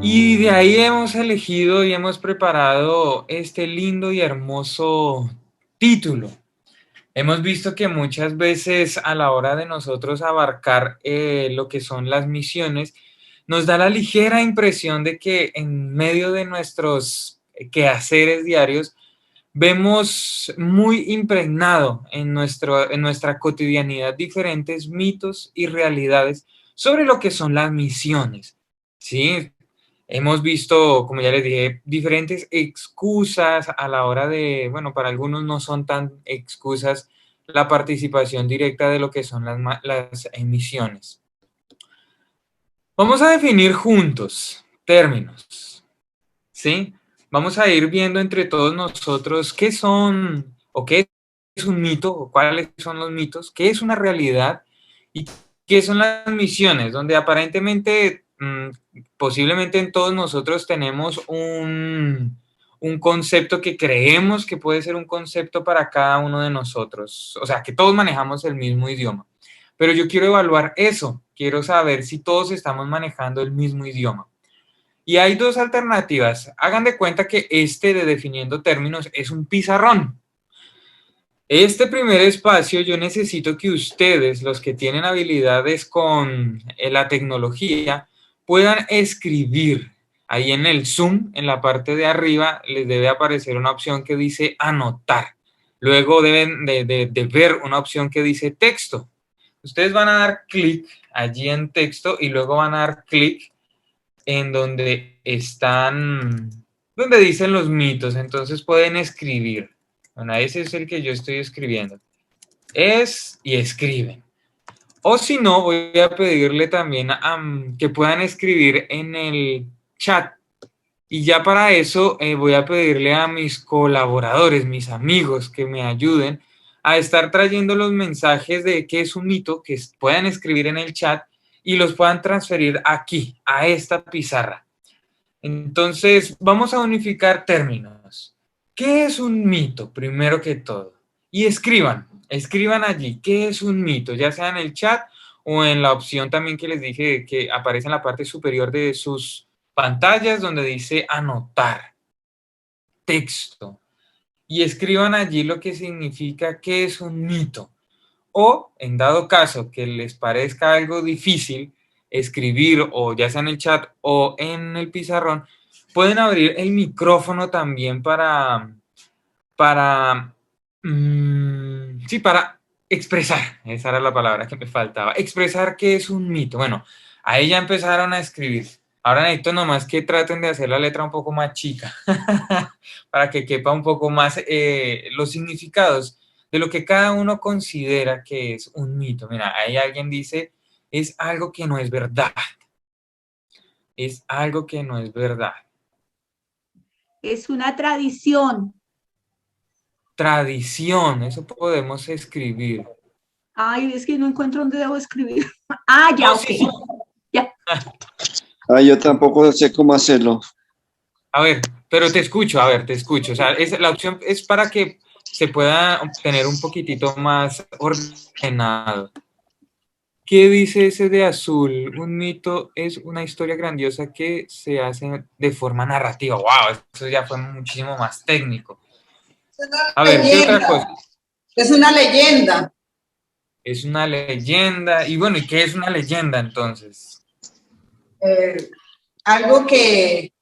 Y de ahí hemos elegido y hemos preparado este lindo y hermoso título. Hemos visto que muchas veces a la hora de nosotros abarcar lo que son las misiones, nos da la ligera impresión de que en medio de nuestros quehaceres diarios vemos muy impregnado en nuestra cotidianidad diferentes mitos y realidades sobre lo que son las misiones. ¿Sí? Hemos visto, como ya les dije, diferentes excusas a la hora de, bueno, para algunos no son tan excusas la participación directa de lo que son las emisiones. Vamos a definir juntos términos, ¿sí? Vamos a ir viendo entre todos nosotros qué son o qué es un mito o cuáles son los mitos, qué es una realidad y qué son las misiones, donde aparentemente, posiblemente en todos nosotros tenemos un concepto que creemos que puede ser un concepto para cada uno de nosotros, o sea, que todos manejamos el mismo idioma. Pero yo quiero evaluar eso, quiero saber si todos estamos manejando el mismo idioma. Y hay dos alternativas. Hagan de cuenta que este de definiendo términos es un pizarrón. Este primer espacio yo necesito que ustedes, los que tienen habilidades con la tecnología, puedan escribir. Ahí en el Zoom, en la parte de arriba, les debe aparecer una opción que dice anotar. Luego deben de ver una opción que dice texto. Ustedes van a dar clic allí en texto y luego van a dar clic en donde están, donde dicen los mitos, entonces pueden escribir. Bueno, ese es el que yo estoy escribiendo. Es y escriben. O si no, voy a pedirle también que puedan escribir en el chat. Y ya para eso voy a pedirle a mis colaboradores, mis amigos, que me ayuden a estar trayendo los mensajes de qué es un mito, que puedan escribir en el chat y los puedan transferir aquí, a esta pizarra. Entonces, vamos a unificar términos. ¿Qué es un mito, primero que todo? Y escriban allí, ¿qué es un mito? Ya sea en el chat o en la opción también que les dije que aparece en la parte superior de sus pantallas donde dice anotar, texto. Y escriban allí lo que significa qué es un mito. O, en dado caso que les parezca algo difícil escribir, o ya sea en el chat o en el pizarrón, pueden abrir el micrófono también para, sí, para expresar, esa era la palabra que me faltaba, expresar qué es un mito. Bueno, ahí ya empezaron a escribir. Ahora necesito nomás que traten de hacer la letra un poco más chica para que quepa un poco más los significados de lo que cada uno considera que es un mito. Mira, ahí alguien dice, es algo que no es verdad. Es algo que no es verdad. Es una tradición. Tradición, eso podemos escribir. Ay, es que no encuentro dónde debo escribir. Ah, ya, No, ok. sí, sí. Ya. Ah, yo tampoco sé cómo hacerlo. A ver, pero te escucho, a ver, te escucho. O sea, la opción es para que se pueda tener un poquitito más ordenado. ¿Qué dice ese de azul? Un mito es una historia grandiosa que se hace de forma narrativa. ¡Wow! Eso ya fue muchísimo más técnico. A ver, ¿qué otra cosa? Es una leyenda. Es una leyenda. Y bueno, ¿y qué es una leyenda entonces? Algo que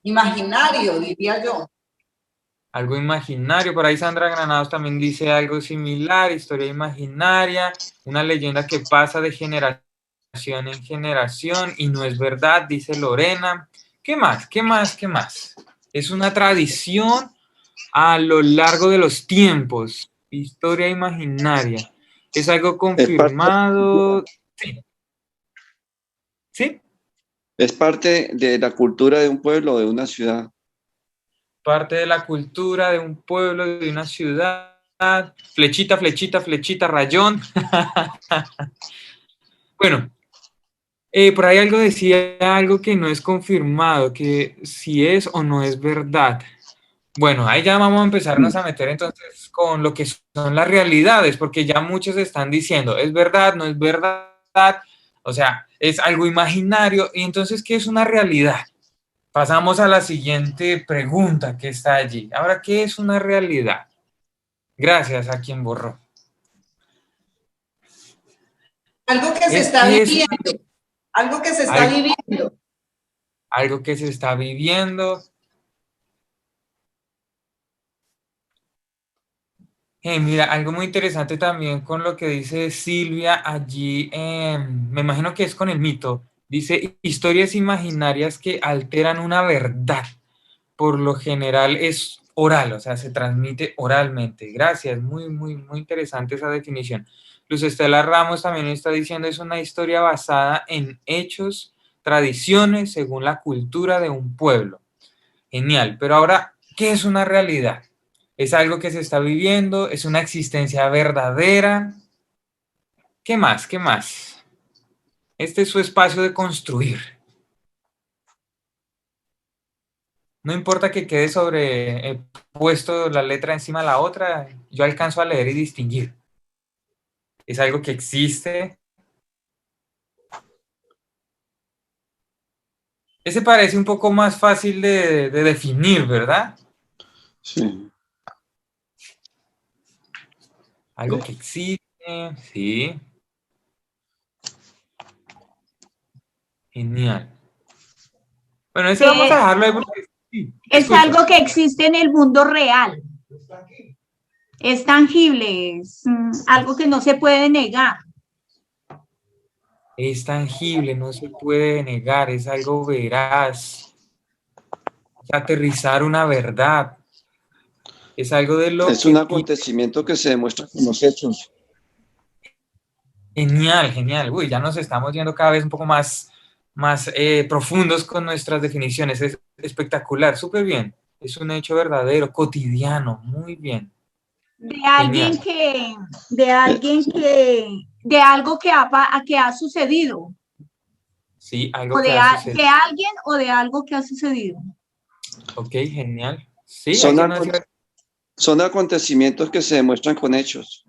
imaginario, diría yo. Algo imaginario. Por ahí Sandra Granados también dice algo similar, historia imaginaria, una leyenda que pasa de generación en generación y no es verdad, dice Lorena. ¿Qué más? ¿Qué más? ¿Qué más? Es una tradición a lo largo de los tiempos. Historia imaginaria. Es algo Es parte, confirmado. Sí. ¿Sí? es parte de la cultura de un pueblo o de una ciudad. Parte de la cultura de un pueblo, de una ciudad. Flechita, flechita, flechita, rayón. Bueno, por ahí algo decía algo que no es confirmado, que si es o no es verdad. Bueno, ahí ya vamos a empezarnos a meter entonces con lo que son las realidades, porque ya muchos están diciendo, ¿es verdad? ¿No es verdad? O sea, es algo imaginario. Y entonces, ¿qué es una realidad? Pasamos a la siguiente pregunta que está allí. Ahora, ¿qué es una realidad? Gracias a quien borró. Algo que se está ¿Qué es viviendo. Algo que se está algo, viviendo. algo que se está viviendo? Mira, algo muy interesante también con lo que dice Silvia allí, me imagino que es con el mito. Dice, historias imaginarias que alteran una verdad. Por lo general es oral, o sea, se transmite oralmente. Gracias, muy interesante esa definición. Luz Estela Ramos también está diciendo, es una historia basada en hechos, tradiciones, según la cultura de un pueblo. Genial, pero ahora, ¿qué es una realidad? ¿Es algo que se está viviendo? ¿Es una existencia verdadera? ¿Qué más? ¿Qué más? Este es su espacio de construir. No importa que quede puesto la letra encima de la otra, yo alcanzo a leer y distinguir. Es algo que existe. Ese parece un poco más fácil de definir, ¿verdad? Sí. Algo que existe, sí. Genial. Bueno, ese vamos a dejarlo ahí porque sí, Es escucho. algo que existe en el mundo real. Es tangible, es algo que no se puede negar. Es tangible, no se puede negar, es algo veraz. Es aterrizar una verdad. Es algo de lo Es un que... acontecimiento que se demuestra con los hechos. Genial, genial. Uy, ya nos estamos yendo cada vez un poco más profundos con nuestras definiciones. Es espectacular, súper bien. Es un hecho verdadero, cotidiano, muy bien. De alguien Genial. de algo que ha sucedido. Sí, O algo que ha sucedido. de alguien o de algo que ha sucedido. Ok, genial. Sí, Son, alguien más iba a son acontecimientos que se demuestran con hechos.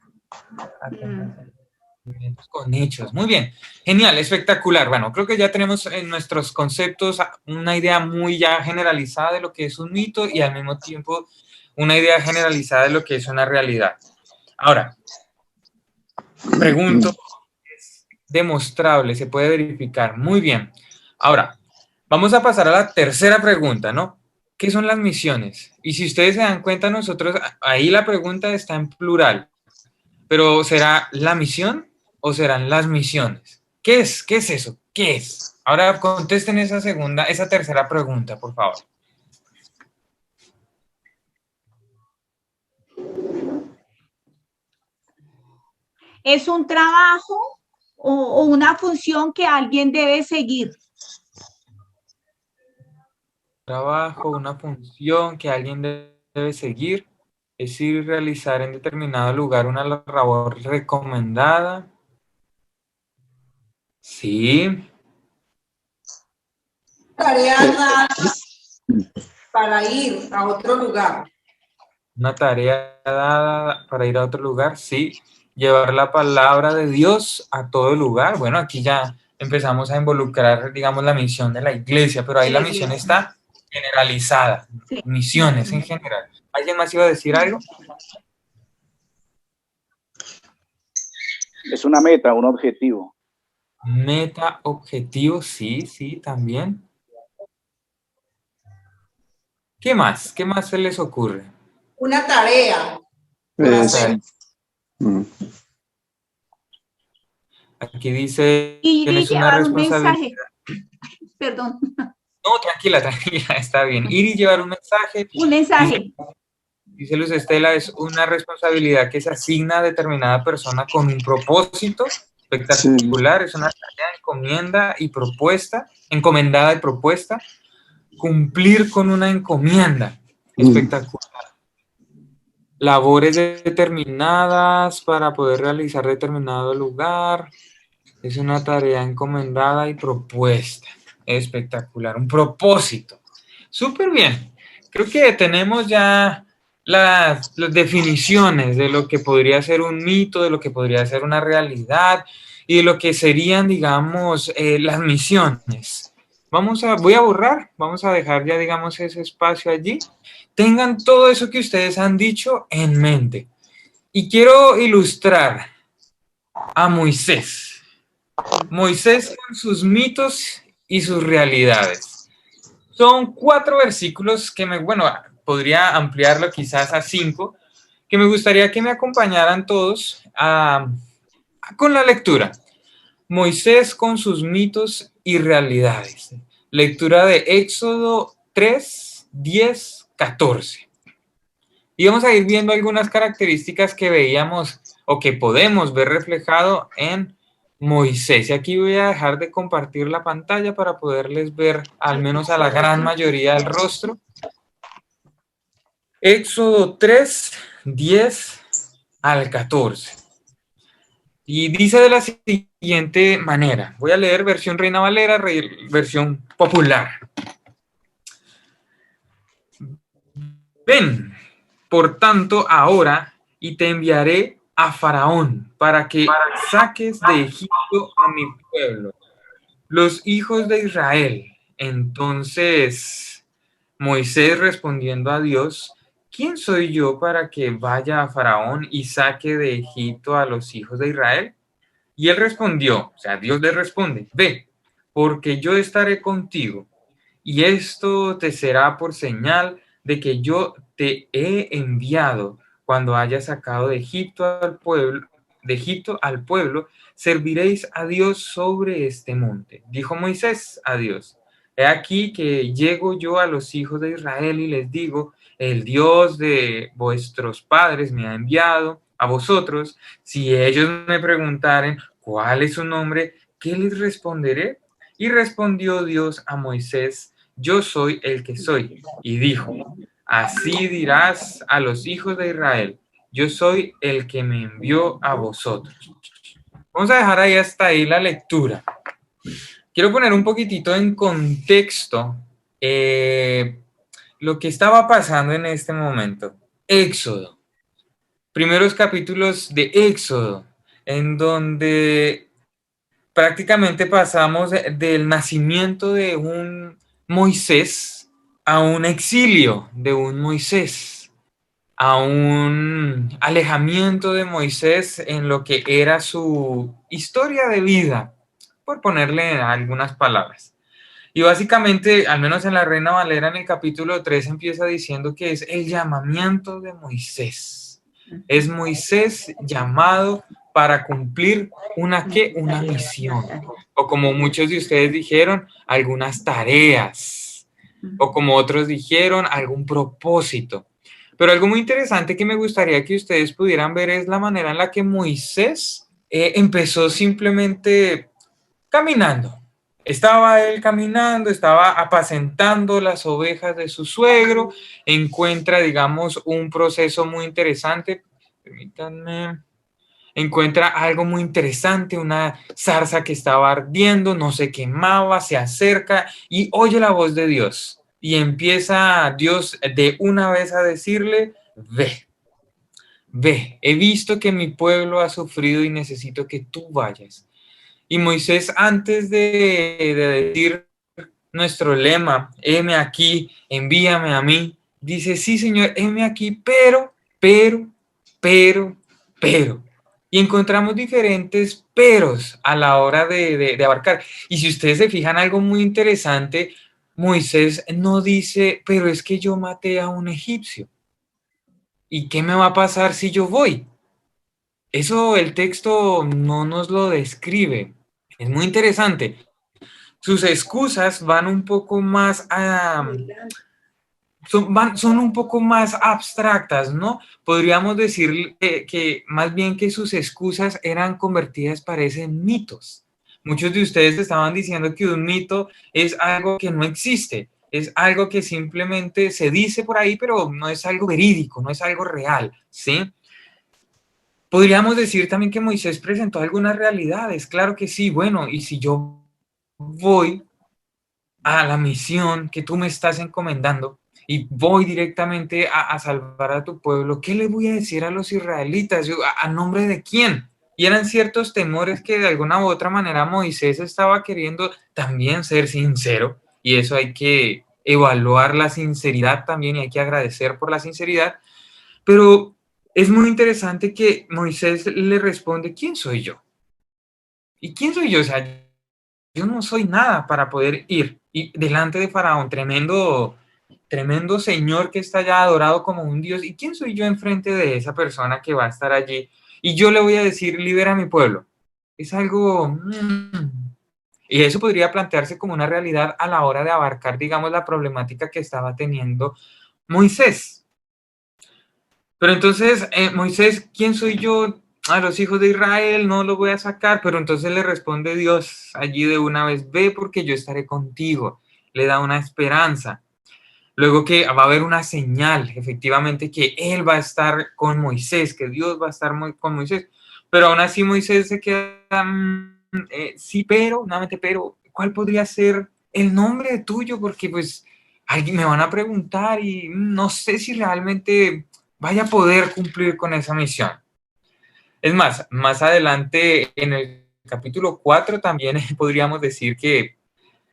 con hechos. Muy bien, genial, espectacular. Bueno, creo que ya tenemos en nuestros conceptos una idea muy ya generalizada de lo que es un mito y al mismo tiempo una idea generalizada de lo que es una realidad. Ahora, pregunto, ¿es demostrable? ¿Se puede verificar? Muy bien. Ahora, vamos a pasar a la tercera pregunta, ¿no? ¿Qué son las misiones? Y si ustedes se dan cuenta, nosotros, ahí la pregunta está en plural. Pero ¿será la misión o serán las misiones? ¿Qué es? ¿Qué es eso? ¿Qué es? Ahora contesten esa tercera pregunta, por favor. Es un trabajo o una función que alguien debe seguir. Trabajo, una función que alguien debe seguir, es ir y realizar en determinado lugar una labor recomendada. Sí. Tarea dada para ir a otro lugar. Una tarea dada para ir a otro lugar, sí. Llevar la palabra de Dios a todo lugar. Bueno, aquí ya empezamos a involucrar, digamos, la misión de la iglesia, pero ahí la misión está generalizada. Sí. Misiones en general. ¿Alguien más iba a decir algo? Es una meta, un objetivo. Meta, objetivo, sí, sí, también. ¿Qué más? ¿Qué más se les ocurre? Una tarea. Sí. Aquí dice, Y tienes una llevar un responsabilidad. mensaje. Perdón. No, tranquila, está bien. Ir y llevar un mensaje. Un mensaje. Dice Luz Estela, es una responsabilidad que se asigna a determinada persona con un propósito espectacular, sí. Es una tarea encomendada y propuesta, cumplir con una encomienda, espectacular. Labores determinadas para poder realizar determinado lugar, es una tarea encomendada y propuesta, espectacular, un propósito. Súper bien, creo que tenemos ya las definiciones de lo que podría ser un mito, de lo que podría ser una realidad, y de lo que serían, digamos, las misiones. Voy a borrar, vamos a dejar ya, digamos, ese espacio allí. Tengan todo eso que ustedes han dicho en mente. Y quiero ilustrar a Moisés. Moisés con sus mitos y sus realidades. Son 4 versículos que podría ampliarlo quizás a 5, que me gustaría que me acompañaran todos con la lectura. Moisés con sus mitos y realidades. Lectura de Éxodo 3, 10, 14. Y vamos a ir viendo algunas características que veíamos o que podemos ver reflejado en Moisés. Y aquí voy a dejar de compartir la pantalla para poderles ver al menos a la gran mayoría del rostro. Éxodo 3, 10 al 14. Y dice de la siguiente manera. Voy a leer versión Reina Valera, versión popular. Ven, por tanto, ahora, y te enviaré a Faraón para que saques de Egipto a mi pueblo, los hijos de Israel. Entonces, Moisés respondiendo a Dios, ¿quién soy yo para que vaya a Faraón y saque de Egipto a los hijos de Israel? Y él respondió, o sea, Dios le responde, ve, porque yo estaré contigo, y esto te será por señal de que yo te he enviado. Cuando hayas sacado de Egipto al pueblo, serviréis a Dios sobre este monte. Dijo Moisés a Dios, he aquí que llego yo a los hijos de Israel y les digo, el Dios de vuestros padres me ha enviado a vosotros. Si ellos me preguntaren cuál es su nombre, ¿qué les responderé? Y respondió Dios a Moisés, yo soy el que soy. Y dijo, así dirás a los hijos de Israel, yo soy el que me envió a vosotros. Vamos a dejar ahí hasta ahí la lectura. Quiero poner un poquitito en contexto lo que estaba pasando en este momento. Éxodo. Primeros capítulos de Éxodo, en donde prácticamente pasamos del nacimiento de un Moisés a un exilio de un Moisés, a un alejamiento de Moisés en lo que era su historia de vida, por ponerle algunas palabras. Y básicamente, al menos en la Reina Valera, en el capítulo 3, empieza diciendo que es el llamamiento de Moisés. Es Moisés llamado para cumplir una misión. O como muchos de ustedes dijeron, algunas tareas. O como otros dijeron, algún propósito. Pero algo muy interesante que me gustaría que ustedes pudieran ver es la manera en la que Moisés empezó simplemente caminando. Estaba él caminando, estaba apacentando las ovejas de su suegro, encuentra, digamos, un proceso muy interesante. Permítanme. Encuentra algo muy interesante, una zarza que estaba ardiendo, no se quemaba, se acerca y oye la voz de Dios. Y empieza Dios de una vez a decirle, ve, he visto que mi pueblo ha sufrido y necesito que tú vayas. Y Moisés, antes de decir nuestro lema, heme aquí, envíame a mí, dice, sí, Señor, heme aquí, pero. Y encontramos diferentes peros a la hora de abarcar. Y si ustedes se fijan, algo muy interesante, Moisés no dice, pero es que yo maté a un egipcio. ¿Y qué me va a pasar si yo voy? Eso el texto no nos lo describe. Es muy interesante. Sus excusas van un poco más son un poco más abstractas, ¿no? Podríamos decir que más bien que sus excusas eran convertidas, parecen mitos. Muchos de ustedes estaban diciendo que un mito es algo que no existe, es algo que simplemente se dice por ahí, pero no es algo verídico, no es algo real, ¿sí? Podríamos decir también que Moisés presentó algunas realidades, claro que sí, bueno, y si yo voy a la misión que tú me estás encomendando y voy directamente a salvar a tu pueblo, ¿qué le voy a decir a los israelitas? ¿A nombre de quién? Y eran ciertos temores que de alguna u otra manera Moisés estaba queriendo también ser sincero, y eso hay que evaluar la sinceridad también y hay que agradecer por la sinceridad, pero es muy interesante que Moisés le responde, ¿quién soy yo? ¿Y quién soy yo? O sea, yo no soy nada para poder ir y delante de Faraón, tremendo señor que está ya adorado como un dios. ¿Y quién soy yo enfrente de esa persona que va a estar allí? Y yo le voy a decir, libera a mi pueblo. Es algo... Y eso podría plantearse como una realidad a la hora de abarcar, digamos, la problemática que estaba teniendo Moisés. Pero entonces, Moisés, ¿quién soy yo? A los hijos de Israel no los voy a sacar, pero entonces le responde Dios allí de una vez, ve porque yo estaré contigo. Le da una esperanza. Luego que va a haber una señal, efectivamente, que él va a estar con Moisés, que Dios va a estar con Moisés. Pero aún así Moisés se queda, sí, pero, nuevamente, pero, ¿cuál podría ser el nombre tuyo? Porque pues alguien me van a preguntar y no sé si realmente vaya a poder cumplir con esa misión. Es más adelante en el capítulo 4 también podríamos decir que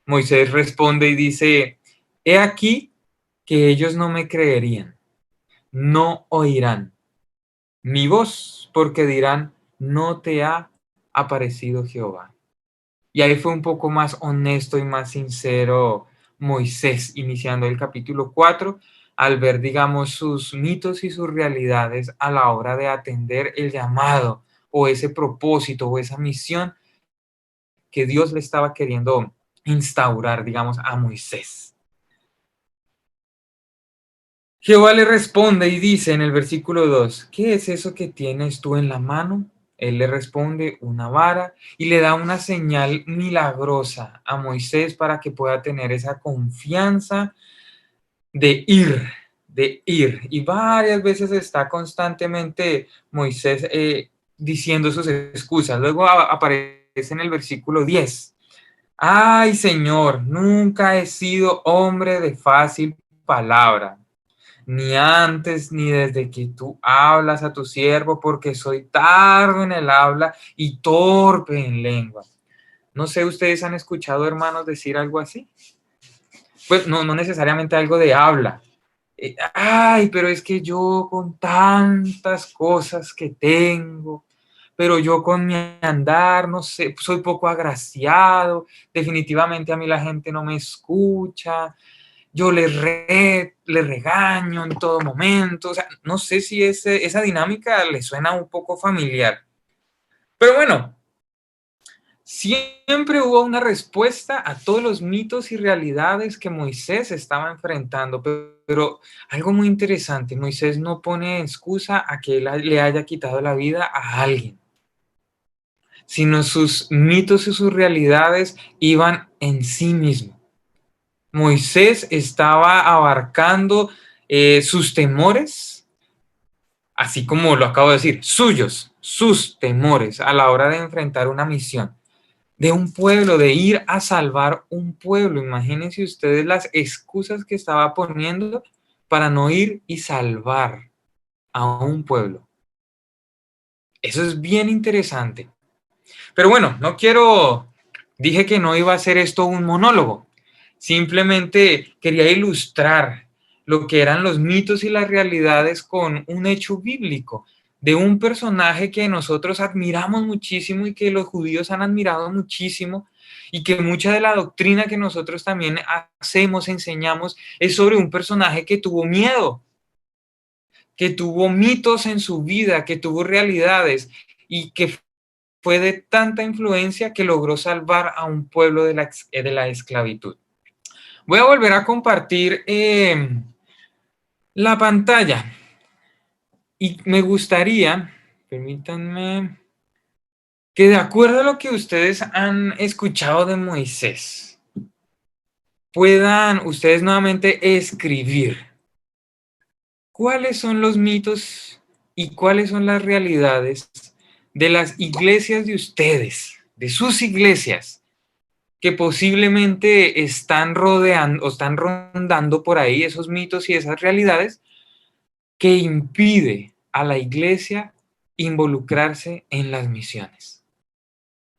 Moisés responde y dice, he aquí que ellos no me creerían, no oirán mi voz, porque dirán, no te ha aparecido Jehová. Y ahí fue un poco más honesto y más sincero Moisés, iniciando el capítulo 4, al ver, digamos, sus mitos y sus realidades a la hora de atender el llamado o ese propósito o esa misión que Dios le estaba queriendo instaurar, digamos, a Moisés. Jehová le responde y dice en el versículo 2, ¿qué es eso que tienes tú en la mano? Él le responde, una vara, y le da una señal milagrosa a Moisés para que pueda tener esa confianza de ir, de ir. Y varias veces está constantemente Moisés diciendo sus excusas. Luego aparece en el versículo 10. Ay, Señor, nunca he sido hombre de fácil palabra, ni antes ni desde que tú hablas a tu siervo, porque soy tardo en el habla y torpe en lengua. No sé, ¿ustedes han escuchado hermanos decir algo así? Pues no necesariamente algo de habla. Ay, pero es que yo con tantas cosas que tengo, pero yo con mi andar, no sé, soy poco agraciado, definitivamente a mí la gente no me escucha, yo le regaño en todo momento, o sea, no sé si esa dinámica le suena un poco familiar. Pero bueno, siempre hubo una respuesta a todos los mitos y realidades que Moisés estaba enfrentando, pero algo muy interesante, Moisés no pone excusa a que él le haya quitado la vida a alguien, sino sus mitos y sus realidades iban en sí mismo. Moisés estaba abarcando sus temores, así como lo acabo de decir, suyos, sus temores a la hora de enfrentar una misión de un pueblo, de ir a salvar un pueblo. Imagínense ustedes las excusas que estaba poniendo para no ir y salvar a un pueblo. Eso es bien interesante. Pero bueno, dije que no iba a ser esto un monólogo. Simplemente quería ilustrar lo que eran los mitos y las realidades con un hecho bíblico de un personaje que nosotros admiramos muchísimo y que los judíos han admirado muchísimo y que mucha de la doctrina que nosotros también hacemos, enseñamos, es sobre un personaje que tuvo miedo, que tuvo mitos en su vida, que tuvo realidades y que fue de tanta influencia que logró salvar a un pueblo de la esclavitud. Voy a volver a compartir la pantalla y me gustaría, permítanme, que de acuerdo a lo que ustedes han escuchado de Moisés, puedan ustedes nuevamente escribir cuáles son los mitos y cuáles son las realidades de las iglesias de ustedes, de sus iglesias, que posiblemente están rodeando o están rondando por ahí esos mitos y esas realidades que impide a la iglesia involucrarse en las misiones?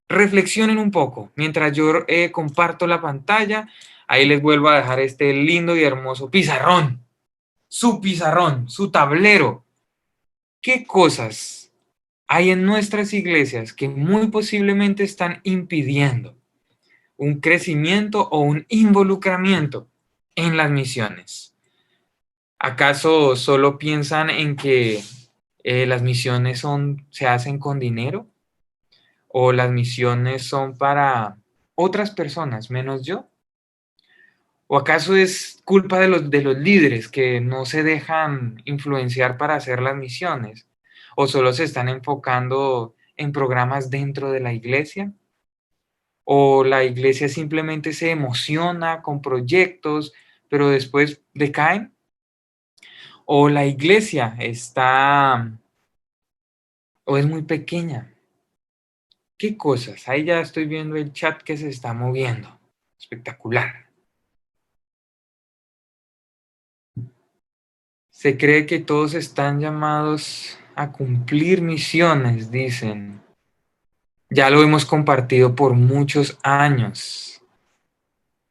Reflexionen un poco. Mientras yo comparto la pantalla, ahí les vuelvo a dejar este lindo y hermoso pizarrón, su tablero. ¿Qué cosas hay en nuestras iglesias que muy posiblemente están impidiendo un crecimiento o un involucramiento en las misiones? ¿Acaso solo piensan en que las misiones se hacen con dinero? ¿O las misiones son para otras personas menos yo? ¿O acaso es culpa de los líderes que no se dejan influenciar para hacer las misiones? ¿O solo se están enfocando en programas dentro de la iglesia? ¿O la iglesia simplemente se emociona con proyectos, pero después decaen? ¿O la iglesia o es muy pequeña? ¿Qué cosas? Ahí ya estoy viendo el chat que se está moviendo. Espectacular. Se cree que todos están llamados a cumplir misiones, dicen. Ya lo hemos compartido por muchos años.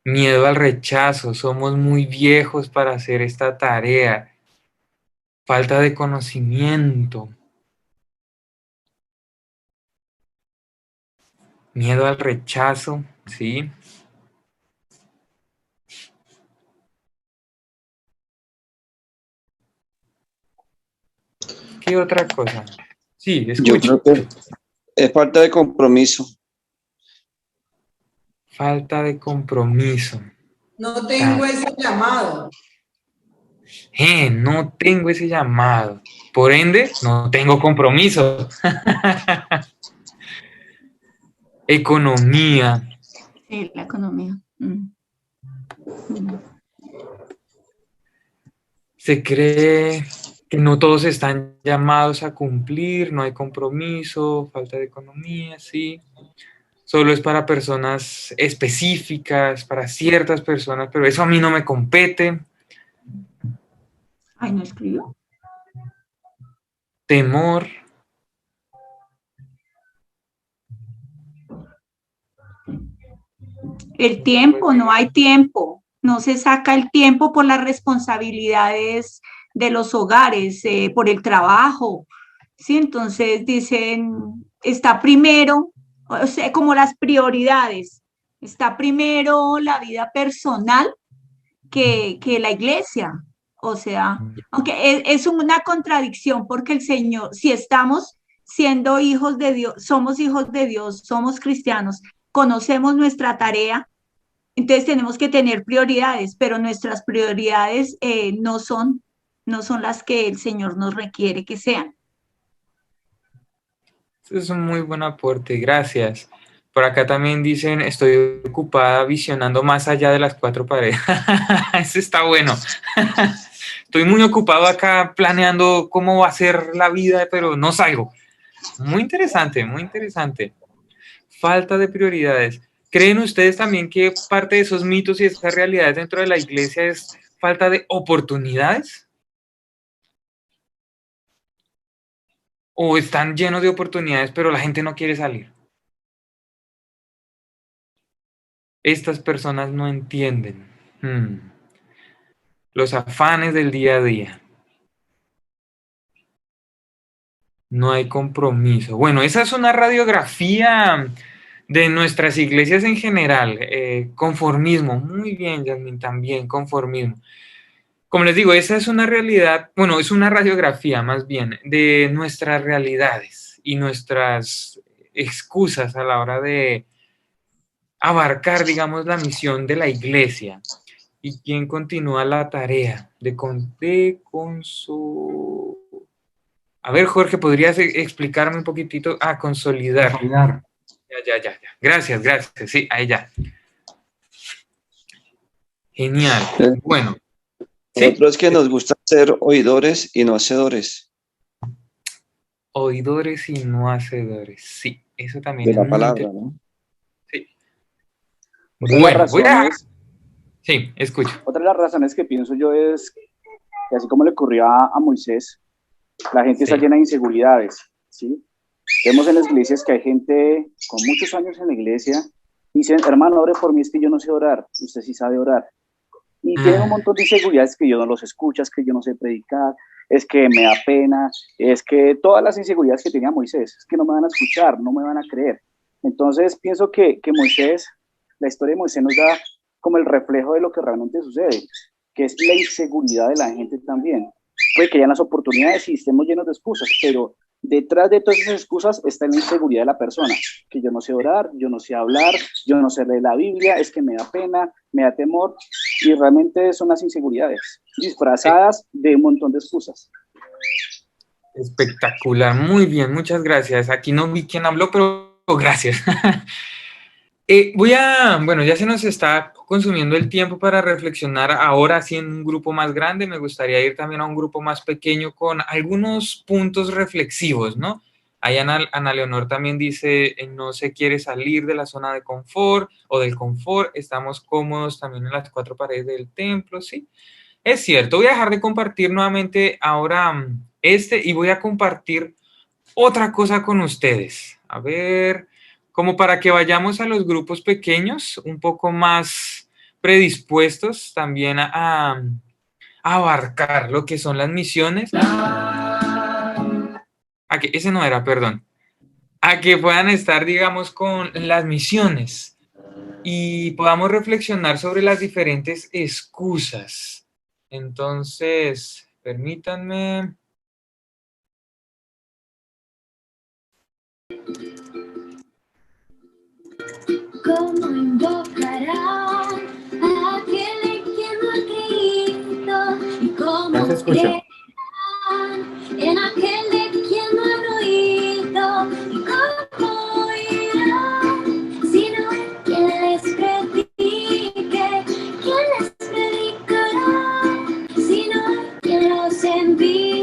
Miedo al rechazo, somos muy viejos para hacer esta tarea. Falta de conocimiento. Miedo al rechazo, ¿sí? ¿Qué otra cosa? Sí, Yo escucho. creo que es falta de compromiso. Falta de compromiso. No tengo ese llamado. No tengo ese llamado. Por ende, no tengo compromiso. Economía. Sí, la economía. Se cree que no todos están llamados a cumplir, no hay compromiso, falta de economía, sí. Solo es para personas específicas, para ciertas personas, pero eso a mí no me compete. Ay, ¿no escribió? Temor. El tiempo, no hay tiempo. No se saca el tiempo por las responsabilidades de los hogares, por el trabajo. Sí, entonces dicen, está primero, o sea, como las prioridades. Está primero la vida personal que la iglesia. O sea, aunque es una contradicción porque el Señor, si estamos siendo hijos de Dios, somos cristianos, conocemos nuestra tarea, entonces tenemos que tener prioridades, pero nuestras prioridades no son las que el Señor nos requiere que sean. Eso es un muy buen aporte, gracias. Por acá también dicen, estoy ocupada visionando más allá de las cuatro paredes. Eso está bueno. Estoy muy ocupado acá planeando cómo va a ser la vida, pero no salgo. Muy interesante, muy interesante. Falta de prioridades. ¿Creen ustedes también que parte de esos mitos y esas realidades dentro de la iglesia es falta de oportunidades? ¿O están llenos de oportunidades, pero la gente no quiere salir? Estas personas no entienden los afanes del día a día. No hay compromiso. Bueno, esa es una radiografía de nuestras iglesias en general. Conformismo. Muy bien, Yasmin, también conformismo. Como les digo, esa es una realidad, bueno, es una radiografía más bien de nuestras realidades y nuestras excusas a la hora de abarcar, digamos, la misión de la iglesia. ¿Y quién continúa la tarea A ver, Jorge, ¿podrías explicarme un poquitito? Consolidar. Ya. Gracias. Sí, ahí ya. Genial. Bueno. ¿Sí? Nosotros es que nos gusta ser oidores y no hacedores. Oidores y no hacedores. Sí, eso también De es la muy palabra, interesante. ¿no? Sí. Otra de las razones, Sí, escucho. Otra de las razones que pienso yo es que así como le ocurrió a Moisés, la gente está llena de inseguridades. ¿sí? Vemos en las iglesias que hay gente con muchos años en la iglesia y dicen, hermano, ore por mí, es que yo no sé orar, usted sí sabe orar. Y tienen un montón de inseguridades que yo no los escucho, es que yo no sé predicar, es que me da pena, es que todas las inseguridades que tenía Moisés, es que no me van a escuchar, no me van a creer. Entonces pienso que Moisés, la historia de Moisés nos da como el reflejo de lo que realmente sucede, que es la inseguridad de la gente también. Puede que hayan las oportunidades y estemos llenos de excusas, pero detrás de todas esas excusas está la inseguridad de la persona, que yo no sé orar, yo no sé hablar, yo no sé leer la Biblia, es que me da pena, me da temor, y realmente son las inseguridades, disfrazadas de un montón de excusas. Espectacular, muy bien, muchas gracias. Aquí no vi quién habló, pero gracias. Bueno, ya se nos está consumiendo el tiempo para reflexionar ahora sí en un grupo más grande. Me gustaría ir también a un grupo más pequeño con algunos puntos reflexivos, ¿no? Ahí Ana Leonor también dice, no se quiere salir de la zona de confort o del confort, estamos cómodos también en las cuatro paredes del templo, ¿sí? Es cierto, voy a dejar de compartir nuevamente ahora y voy a compartir otra cosa con ustedes. A ver, como para que vayamos a los grupos pequeños, un poco más predispuestos también a abarcar lo que son las misiones. Ese no era, perdón. A que puedan estar, digamos, con las misiones y podamos reflexionar sobre las diferentes excusas. Entonces, permítanme. ¿Cómo invocarán a aquel que no ha creído? ¿Y cómo creerán en aquel de quien no han oído? ¿Y cómo irán si no hay quien les predique? ¿Quién les predicará si no hay quien los envíe?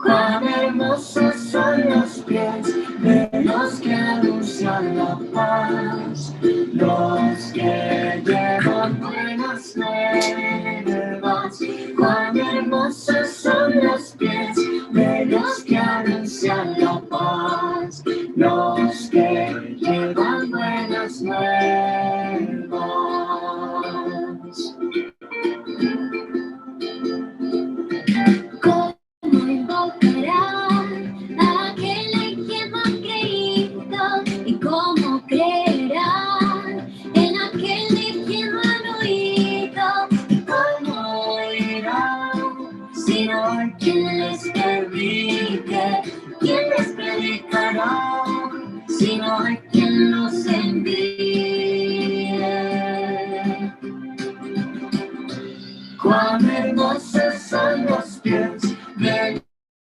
Cuán hermosos son los pies de los que anuncian la paz, los que llevan buenas nuevas. Cuán hermosos son los pies de los que anuncian la paz, los que llevan buenas nuevas. ¿Cómo invocarán a aquel que no ha creído? ¿Y cómo creerán en aquel de quien no han oído? ¿Y cómo oirán si no hay quien les predique? ¿Quién les predicará si no hay quien los envíe? Cuán hermosos son los pies de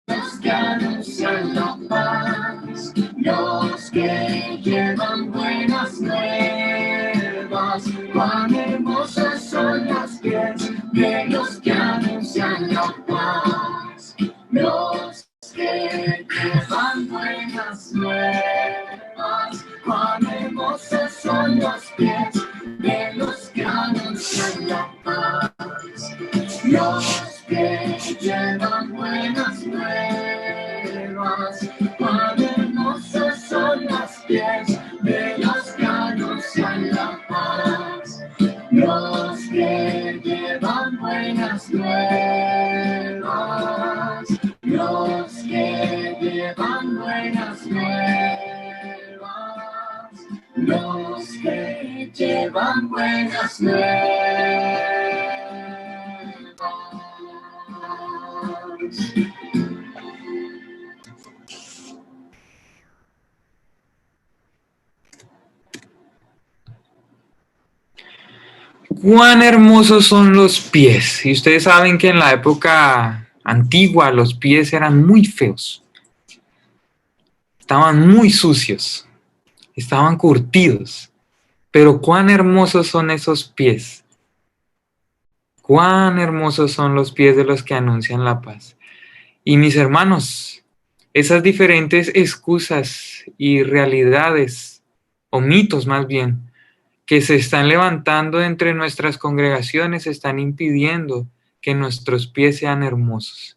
los que anuncian la paz, los que llevan buenas nuevas. Cuán hermosos son los pies de los que anuncian la paz, los que llevan buenas nuevas. Cuán hermosos son los pies de los que anuncian la paz, los que llevan buenas nuevas. Cuán hermosos son los pies de los que anuncian la paz, los que llevan buenas nuevas, los que llevan buenas nuevas, los que llevan buenas nuevas. Cuán hermosos son los pies. Y ustedes saben que en la época antigua los pies eran muy feos. Estaban muy sucios. Estaban curtidos. Pero cuán hermosos son esos pies. Cuán hermosos son los pies de los que anuncian la paz. Y mis hermanos, esas diferentes excusas y realidades, o mitos más bien, que se están levantando entre nuestras congregaciones, están impidiendo que nuestros pies sean hermosos,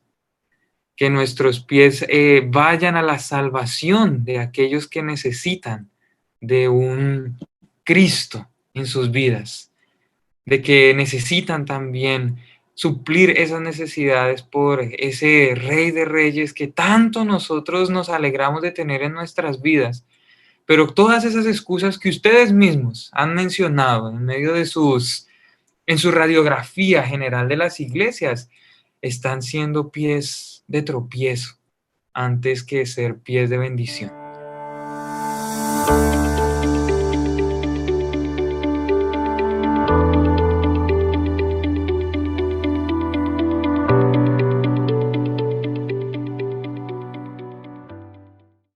que nuestros pies vayan a la salvación de aquellos que necesitan de un Cristo en sus vidas, de que necesitan también suplir esas necesidades por ese Rey de Reyes que tanto nosotros nos alegramos de tener en nuestras vidas. Pero todas esas excusas que ustedes mismos han mencionado en medio de en su radiografía general de las iglesias, están siendo pies de tropiezo antes que ser pies de bendición.